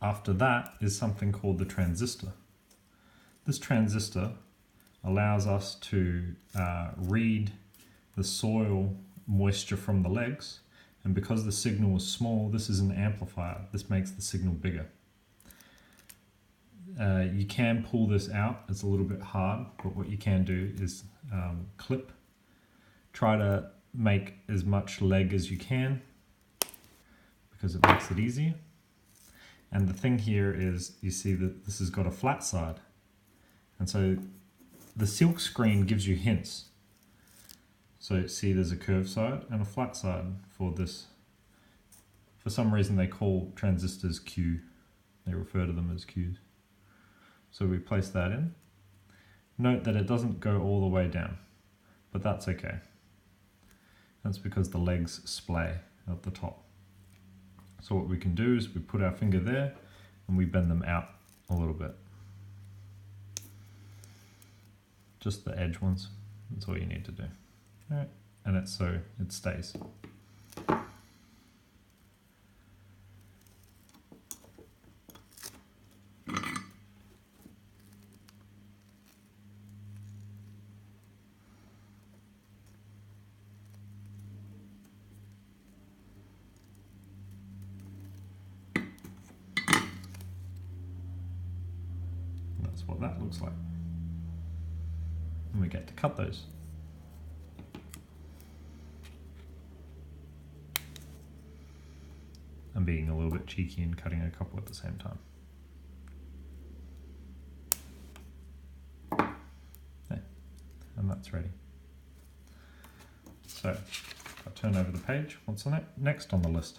after that is something called the transistor. This transistor allows us to read the soil moisture from the legs, and because the signal is small, this is an amplifier. This makes the signal bigger. You can pull this out. It's a little bit hard, but what you can do is clip. Try to make as much leg as you can because it makes it easier. And the thing here is, you see that this has got a flat side. And so the silk screen gives you hints. So see, there's a curved side and a flat side for this. For some reason they call transistors Q. They refer to them as Qs. So we place that in. Note that it doesn't go all the way down, but that's okay. That's because the legs splay at the top. So what we can do is we put our finger there and we bend them out a little bit. Just the edge ones, that's all you need to do. All right. And it's so it stays. That's what that looks like. And we get to cut those. I'm being a little bit cheeky and cutting a couple at the same time. Okay. And that's ready. So I'll turn over the page. What's on it? Next on the list?